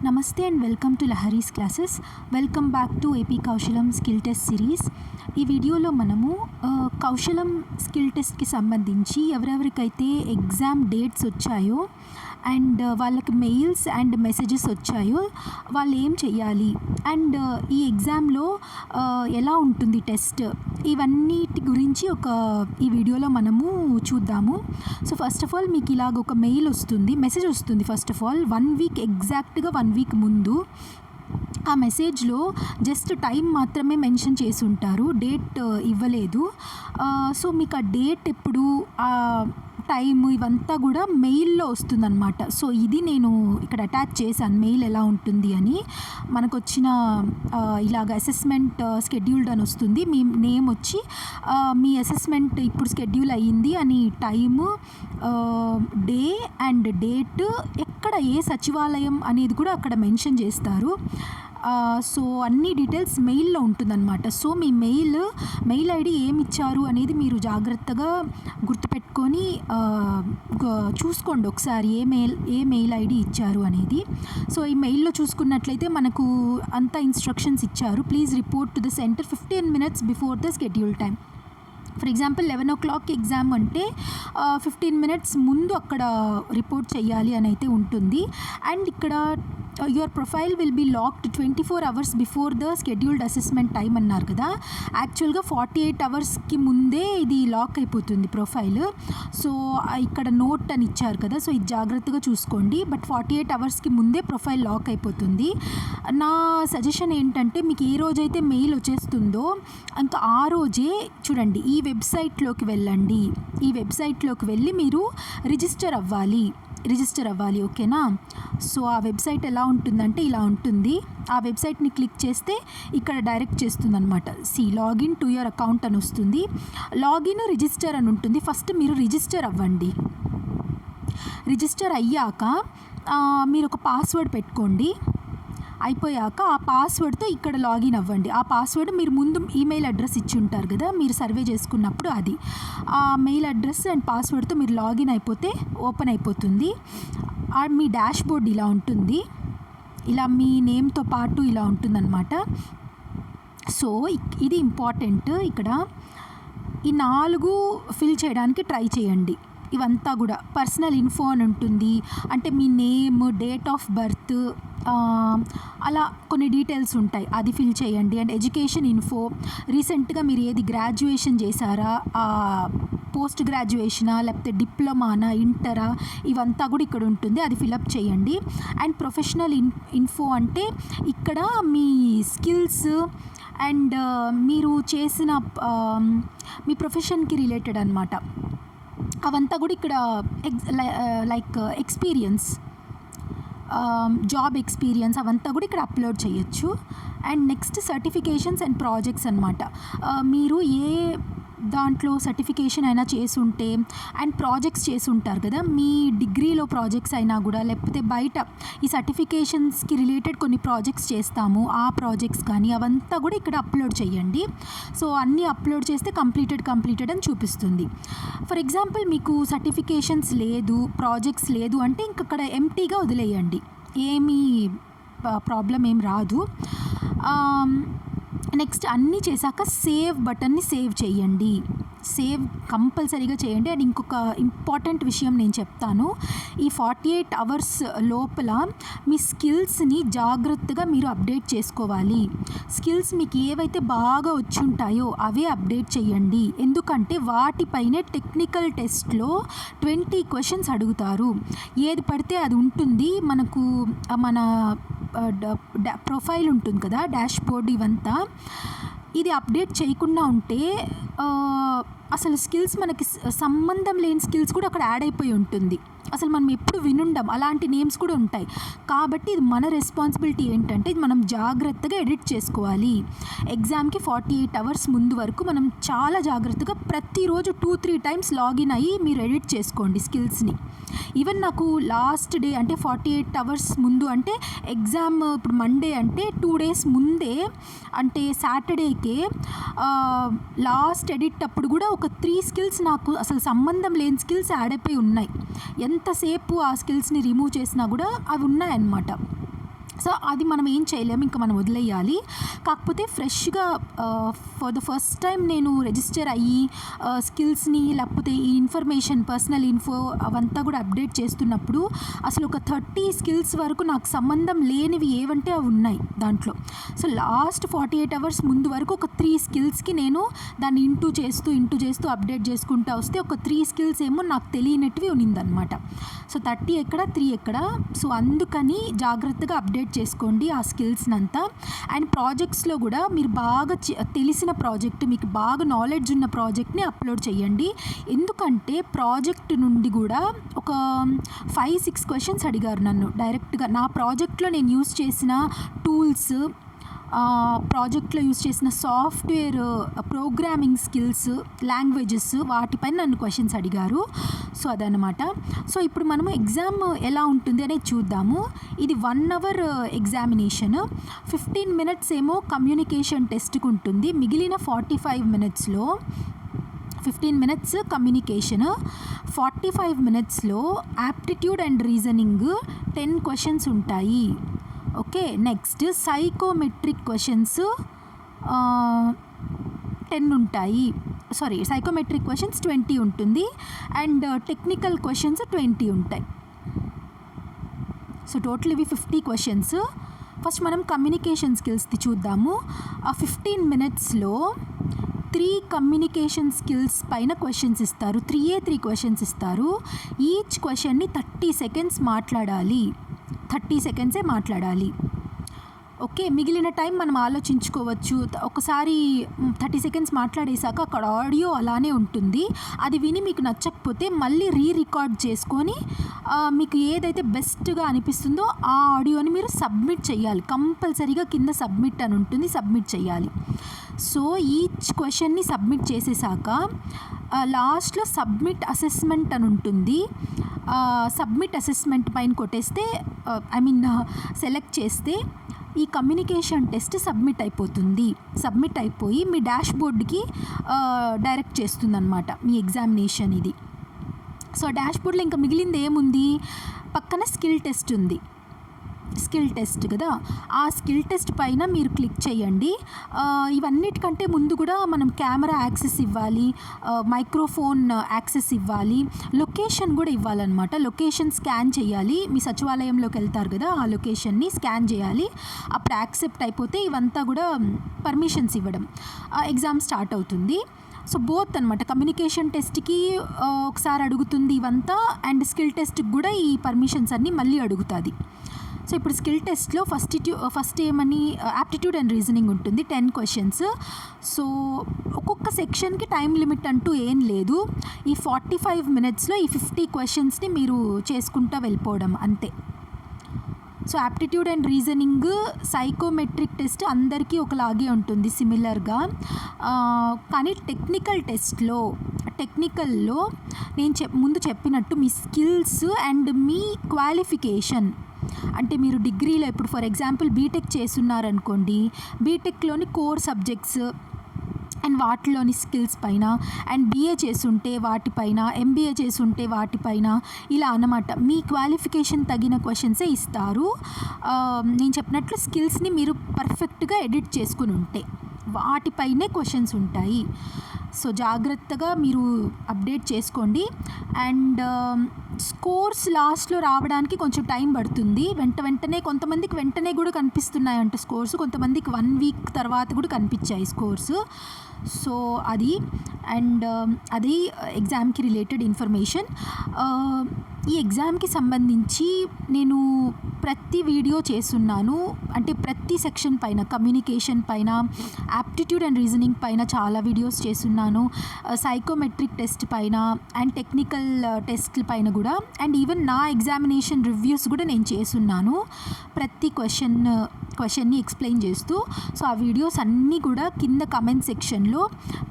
నమస్తే and welcome to Lahari's classes. Welcome back to AP Kaushalam skill test series. ఈ వీడియోలో మనము కౌశలం స్కిల్ టెస్ట్కి సంబంధించి ఎవరెవరికైతే ఎగ్జామ్ డేట్స్ వచ్చాయో అండ్ వాళ్ళకి మెయిల్స్ అండ్ మెసేజెస్ వచ్చాయో వాళ్ళు ఏం చేయాలి అండ్ ఈ ఎగ్జామ్లో ఎలా ఉంటుంది టెస్ట్, ఇవన్నిటి గురించి ఈ వీడియోలో మనము చూద్దాము. సో ఫస్ట్ ఆఫ్ ఆల్ మీకు ఇలాగ ఒక మెసేజ్ వస్తుంది. ఫస్ట్ ఆఫ్ ఆల్ 1 వీక్ ఎగ్జాక్ట్గా 1 వీక్ ముందు ఆ మెసేజ్లో జస్ట్ టైం మాత్రమే మెన్షన్ చేసి ఉంటారు, డేట్ ఇవ్వలేదు. సో మీకు ఆ డేట్ ఎప్పుడు, టైము ఇవంతా కూడా మెయిల్లో వస్తుందన్నమాట. సో ఇది నేను ఇక్కడ అటాచ్ చేశాను మెయిల్ ఎలా ఉంటుంది అని. మనకు వచ్చిన ఇలాగ అసెస్మెంట్ స్కెడ్యూల్డ్ అని వస్తుంది. మీ నేమ్ వచ్చి మీ అసెస్మెంట్ ఇప్పుడు స్కెడ్యూల్ అయ్యింది అని టైము, డే అండ్ డేట్, ఎక్కడ ఏ సచివాలయం అనేది కూడా అక్కడ మెన్షన్ చేస్తారు. సో అన్ని డీటెయిల్స్ మెయిల్లో ఉంటుందన్నమాట. సో మీ మెయిల్ ఐడి ఏమి ఇచ్చారు అనేది మీరు జాగ్రత్తగా గుర్తుపెట్టుకొని చూసుకోండి ఒకసారి ఏ మెయిల్ ఐడి ఇచ్చారు అనేది. సో ఈ మెయిల్లో చూసుకున్నట్లయితే మనకు అంతా ఇన్స్ట్రక్షన్స్ ఇచ్చారు. Please report to the centre 15 minutes before the schedule time. For example 11 o'clock exam అంటే 15 minutes ముందు అక్కడ రిపోర్ట్ చేయాలి అని అయితే ఉంటుంది. అండ్ ఇక్కడ your profile will be locked 24 hours before the scheduled assessment time అన్నారు కదా. యాక్చువల్గా 48 hours ముందే ఇది లాక్ అయిపోతుంది ప్రొఫైల్. సో ఇక్కడ నోట్ అని ఇచ్చారు కదా, సో ఇది జాగ్రత్తగా చూసుకోండి. బట్ 48 hours ముందే ప్రొఫైల్ లాక్ అయిపోతుంది. నా సజెషన్ ఏంటంటే మీకు ఏ రోజైతే మెయిల్ వచ్చేస్తుందో ఇంకా ఆ రోజే చూడండి, ఈ వెబ్సైట్లోకి వెళ్ళండి. ఈ వెబ్సైట్లోకి వెళ్ళి మీరు రిజిస్టర్ అవ్వాలి. ఓకేనా. సో ఆ వెబ్సైట్ ఎలా ఉంటుందంటే ఇలా ఉంటుంది. ఆ వెబ్సైట్ని క్లిక్ చేస్తే ఇక్కడ డైరెక్ట్ చేస్తుంది అనమాట. లాగిన్ టు యువర్ అకౌంట్ అని వస్తుంది. లాగిన్ రిజిస్టర్ అని ఉంటుంది. ఫస్ట్ మీరు రిజిస్టర్ అవ్వండి. రిజిస్టర్ అయ్యాక మీరు ఒక పాస్వర్డ్ పెట్టుకోండి. అయిపోయాక ఆ పాస్వర్డ్తో ఇక్కడ లాగిన్ అవ్వండి. ఆ పాస్వర్డ్ మీరు ముందు ఈమెయిల్ అడ్రస్ ఇచ్చి ఉంటారు కదా మీరు సర్వే చేసుకున్నప్పుడు, అది ఆ మెయిల్ అడ్రస్ అండ్ పాస్వర్డ్తో మీరు లాగిన్ అయిపోతే ఓపెన్ అయిపోతుంది. మీ డాష్ బోర్డ్ ఇలా ఉంటుంది. ఇలా మీ నేమ్తో పాటు ఇలా ఉంటుందన్నమాట. సో ఇది ఇంపార్టెంట్. ఇక్కడ ఈ 4 ఫిల్ చేయడానికి ట్రై చేయండి. ఇవంతా కూడా పర్సనల్ ఇన్ఫో అని ఉంటుంది. అంటే మీ నేమ్, డేట్ ఆఫ్ బర్త్, అలా కొన్ని డీటెయిల్స్ ఉంటాయి, అది ఫిల్ చేయండి. అండ్ ఎడ్యుకేషన్ ఇన్ఫో, రీసెంట్గా మీరు ఏది గ్రాడ్యుయేషన్ చేశారా, పోస్ట్ గ్రాడ్యుయేషనా లేకపోతే డిప్లొమానా, ఇంటరా, ఇవంతా కూడా ఇక్కడ ఉంటుంది, అది ఫిలప్ చేయండి. అండ్ ప్రొఫెషనల్ ఇన్ఫో అంటే ఇక్కడ మీ స్కిల్స్ అండ్ మీరు చేసిన మీ ప్రొఫెషన్కి రిలేటెడ్ అనమాట, అవంతా కూడా ఇక్కడ లైక్ ఎక్స్పీరియన్స్, జాబ్ ఎక్స్పీరియన్స్ అవంతా కూడా ఇక్కడ అప్లోడ్ చేయొచ్చు. And next certifications and projects అనమాట. మీరు ఏ దాంట్లో సర్టిఫికేషన్ అయినా చేసుంటే అండ్ ప్రాజెక్ట్స్ చేసుంటారు కదా, మీ డిగ్రీలో ప్రాజెక్ట్స్ అయినా కూడా లేకపోతే బయట ఈ సర్టిఫికేషన్స్కి రిలేటెడ్ కొన్ని ప్రాజెక్ట్స్ చేస్తాము, ఆ ప్రాజెక్ట్స్ కానీ అవంతా కూడా ఇక్కడ అప్లోడ్ చేయండి. సో అన్నీ అప్లోడ్ చేస్తే కంప్లీటెడ్ అని చూపిస్తుంది. ఫర్ ఎగ్జాంపుల్ మీకు సర్టిఫికేషన్స్ లేదు, ప్రాజెక్ట్స్ లేదు అంటే ఇంక అక్కడ ఎంప్టీగా వదిలేయండి, ఏమీ ప్రాబ్లం ఏం రాదు. నెక్స్ట్ అన్నీ చేశాక సేవ్ బటన్ని సేవ్ చేయండి. సేవ్ కంపల్సరీగా చేయండి. అండ్ ఇంకొక ఇంపార్టెంట్ విషయం నేను చెప్తాను. ఈ 48 hours లోపల మీ స్కిల్స్ని జాగ్రత్తగా మీరు అప్డేట్ చేసుకోవాలి. స్కిల్స్ మీకు ఏవైతే బాగా వచ్చి ఉంటాయో అవే అప్డేట్ చేయండి. ఎందుకంటే వాటిపైనే టెక్నికల్ టెస్ట్లో 20 questions అడుగుతారు. ఏది పడితే అది ఉంటుంది. మనకు మన ప్రొఫైల్ ఉంటుంది కదా, డాష్ బోర్డ్, ఇవంతా ఇది అప్డేట్ చేయకుండా ఉంటే అసలు స్కిల్స్ మనకి సంబంధం లేని స్కిల్స్ కూడా అక్కడ యాడ్ అయిపోయి ఉంటుంది. అసలు మనం ఎప్పుడు వినుండం, అలాంటి నేమ్స్ కూడా ఉంటాయి. కాబట్టి ఇది మన రెస్పాన్సిబిలిటీ ఏంటంటే ఇది మనం జాగ్రత్తగా ఎడిట్ చేసుకోవాలి. ఎగ్జామ్కి 48 hours ముందు వరకు మనం చాలా జాగ్రత్తగా ప్రతిరోజు 2-3 times లాగిన్ అయ్యి మీరు ఎడిట్ చేసుకోండి స్కిల్స్ని. ఈవెన్ నాకు లాస్ట్ డే అంటే 48 hours ముందు అంటే ఎగ్జామ్ ఇప్పుడు మండే అంటే 2 days ముందే అంటే సాటర్డేకే లాస్ట్ ఎడిట్ అప్పుడు కూడా ఒక 3 skills నాకు అసలు సంబంధం లేని స్కిల్స్ యాడ్ అయిపోయి ఉన్నాయి. ఎంతసేపు ఆ స్కిల్స్ని రిమూవ్ చేసినా కూడా అవి ఉన్నాయన్నమాట. సో అది మనం ఏం చేయలేము, ఇంకా మనం వదిలేయాలి. కాకపోతే ఫ్రెష్గా ఫర్ ద ఫస్ట్ టైం నేను రిజిస్టర్ అయ్యి స్కిల్స్ని లేకపోతే ఈ ఇన్ఫర్మేషన్ పర్సనల్ ఇన్ఫో అవంతా కూడా అప్డేట్ చేస్తున్నప్పుడు అసలు ఒక 30 స్కిల్స్ వరకు నాకు సంబంధం లేనివి ఏవంటే అవి ఉన్నాయి దాంట్లో. సో లాస్ట్ 48 అవర్స్ ముందు వరకు ఒక 3 స్కిల్స్కి నేను దాన్ని ఇంటూ చేస్తూ అప్డేట్ చేసుకుంటూ వస్తే ఒక 3 స్కిల్స్ ఏమో నాకు తెలియనట్టువి ఉన్నిందనమాట. సో 30 ఎక్కడ 3 ఎక్కడ. సో అందుకని జాగ్రత్తగా అప్డేట్ చేసుకోండి ఆ స్కిల్స్ని అంతా. అండ్ ప్రాజెక్ట్స్లో కూడా మీరు బాగా తెలిసిన ప్రాజెక్ట్, మీకు బాగా నాలెడ్జ్ ఉన్న ప్రాజెక్ట్ని అప్లోడ్ చేయండి. ఎందుకంటే ప్రాజెక్ట్ నుండి కూడా ఒక 5-6 క్వశ్చన్స్ అడిగారు నన్ను డైరెక్ట్గా. నా ప్రాజెక్ట్లో నేను యూస్ చేసిన టూల్స్, ప్రాజెక్ట్లో యూస్ చేసిన సాఫ్ట్వేర్, ప్రోగ్రామింగ్ స్కిల్స్, లాంగ్వేజెస్ వాటిపైన నన్ను క్వశ్చన్స్ అడిగారు. సో అదనమాట. సో ఇప్పుడు మనము ఎగ్జామ్ ఎలా ఉంటుంది అనేది చూద్దాము. ఇది 1 అవర్ ఎగ్జామినేషన్. 15 మినిట్స్ ఏమో కమ్యూనికేషన్ టెస్ట్కి ఉంటుంది. మిగిలిన 45 మినిట్స్లో 15 మినిట్స్ కమ్యూనికేషన్, 45 మినిట్స్లో యాప్టిట్యూడ్ అండ్ రీజనింగ్ 10 క్వశ్చన్స్ ఉంటాయి. ఓకే, నెక్స్ట్ సైకోమెట్రిక్ క్వశ్చన్స్ 10 ఉంటాయి. సైకోమెట్రిక్ క్వశ్చన్స్ 20 ఉంటుంది. అండ్ టెక్నికల్ క్వశ్చన్స్ 20 ఉంటాయి. సో టోటల్ ఇవి 50 క్వశ్చన్స్. ఫస్ట్ మనం కమ్యూనికేషన్ స్కిల్స్ది చూద్దాము. ఆ 15 మినిట్స్లో 3 కమ్యూనికేషన్ స్కిల్స్ పైన క్వశ్చన్స్ ఇస్తారు. 3 క్వశ్చన్స్ ఇస్తారు. ఈచ్ క్వశ్చన్ని 30 సెకండ్స్ మాట్లాడాలి. 30 సెకండ్సే మాట్లాడాలి. ఓకే, మిగిలిన టైం మనం ఆలోచించుకోవచ్చు. ఒకసారి 30 సెకండ్స్ మాట్లాడేశాక అక్కడ ఆడియో అలానే ఉంటుంది. అది విని మీకు నచ్చకపోతే మళ్ళీ రికార్డ్ చేసుకొని మీకు ఏదైతే బెస్ట్గా అనిపిస్తుందో ఆ ఆడియోని మీరు సబ్మిట్ చేయాలి. కంపల్సరీగా కింద సబ్మిట్ అని ఉంటుంది, సబ్మిట్ చేయాలి. సో ఈచ్ క్వశ్చన్ని సబ్మిట్ చేసేసాక లాస్ట్లో సబ్మిట్ అసెస్మెంట్ అని ఉంటుంది. సబ్మిట్ అసెస్మెంట్ పైన కొట్టేస్తే సెలెక్ట్ చేస్తే ఈ కమ్యూనికేషన్ టెస్ట్ సబ్మిట్ అయిపోతుంది. సబ్మిట్ అయిపోయి మీ డాష్ బోర్డ్కి డైరెక్ట్ చేస్తుంది అనమాట మీ ఎగ్జామినేషన్ ఇది. సో డాష్ బోర్డ్లో ఇంకా మిగిలింది ఏముంది, పక్కన స్కిల్ టెస్ట్ ఉంది. స్కిల్ టెస్ట్ కదా, ఆ స్కిల్ టెస్ట్ పైన మీరు క్లిక్ చేయండి. ఇవన్నిటికంటే ముందు కూడా మనం కెమెరా యాక్సెస్ ఇవ్వాలి, మైక్రోఫోన్ యాక్సెస్ ఇవ్వాలి, లొకేషన్ కూడా ఇవ్వాలన్నమాట. లొకేషన్ స్కాన్ చేయాలి. మీ సచివాలయంలోకి వెళ్తారు కదా, ఆ లొకేషన్ని స్కాన్ చేయాలి. అప్పుడు యాక్సెప్ట్ అయిపోతే ఇవంతా కూడా పర్మిషన్స్ ఇవ్వడం, ఎగ్జామ్ స్టార్ట్ అవుతుంది. సో బోత్ అనమాట, కమ్యూనికేషన్ టెస్ట్కి ఒకసారి అడుగుతుంది ఇవంతా, అండ్ స్కిల్ టెస్ట్కి కూడా ఈ పర్మిషన్స్ అన్నీ మళ్ళీ అడుగుతుంది. సో ఇప్పుడు స్కిల్ టెస్ట్లో ఫస్ట్ ఏమని యాప్టిట్యూడ్ అండ్ రీజనింగ్ ఉంటుంది, 10 క్వశ్చన్స్. సో ఒక్కొక్క సెక్షన్కి టైం లిమిట్ అంటూ ఏం లేదు. ఈ 45 మినిట్స్లో ఈ 50 క్వశ్చన్స్ని మీరు చేసుకుంటూ వెళ్ళిపోవడం అంతే. So aptitude and reasoning, psychometric test అందరికీ ఒకలాగే ఉంటుంది సిమిలర్గా. కానీ టెక్నికల్లో నేను ముందు చెప్పినట్టు మీ స్కిల్స్ అండ్ మీ క్వాలిఫికేషన్, అంటే మీరు డిగ్రీలో ఇప్పుడు ఫర్ ఎగ్జాంపుల్ బీటెక్ చేస్తున్నారనుకోండి, బీటెక్లోని కోర్ సబ్జెక్ట్స్ అండ్ వాటిలోని స్కిల్స్ పైన, అండ్ బీఏ చేసుంటే వాటిపైన, ఎంబీఏ చేసుంటే వాటిపైన, ఇలా అన్నమాట. మీ క్వాలిఫికేషన్ తగిన క్వశ్చన్సే ఇస్తారు. నేను చెప్పినట్లు స్కిల్స్ని మీరు పర్ఫెక్ట్గా ఎడిట్ చేసుకుని ఉంటే వాటిపైనే క్వశ్చన్స్ ఉంటాయి. సో జాగ్రత్తగా మీరు అప్డేట్ చేసుకోండి. అండ్ స్కోర్స్ లాస్ట్లో రావడానికి కొంచెం టైం పడుతుంది. వెంటనే కొంతమందికి వెంటనే కూడా కనిపిస్తున్నాయంట స్కోర్స్, కొంతమందికి 1 వీక్ తర్వాత కూడా కనిపించాయి స్కోర్స్. సో అది అండ్ అది ఎగ్జామ్కి రిలేటెడ్ ఇన్ఫర్మేషన్. ఈ ఎగ్జామ్కి సంబంధించి నేను ప్రతి వీడియో చేస్తున్నాను, అంటే ప్రతి సెక్షన్ పైన, కమ్యూనికేషన్ పైన, యాప్టిట్యూడ్ అండ్ రీజనింగ్ పైన చాలా వీడియోస్ చేస్తున్నాను, సైకోమెట్రిక్ టెస్ట్ పైన అండ్ టెక్నికల్ టెస్ట్ల పైన కూడా, అండ్ ఈవెన్ నా ఎగ్జామినేషన్ రివ్యూస్ కూడా నేను చేస్తున్నాను ప్రతి క్వశ్చన్ని ఎక్స్ప్లెయిన్ చేస్తూ. సో ఆ వీడియోస్ అన్నీ కూడా కింద కమెంట్ సెక్షన్లో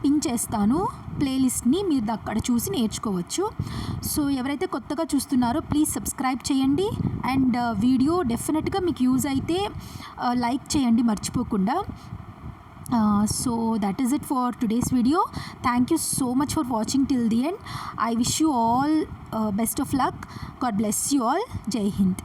పిన్ చేస్తాను, ప్లేలిస్ట్ని మీరు అక్కడ చూసి నేర్చుకోవచ్చు. సో ఎవరైతే కొత్తగా చూస్తున్నారో ప్లీజ్ సబ్స్క్రైబ్ చేయండి. అండ్ వీడియో డెఫినెట్గా మీకు యూజ్ అయితే లైక్ చేయండి మర్చిపోకుండా. So that is it for today's video. Thank you so much for watching till the end. I wish you all best of luck. God bless you all. Jai Hind.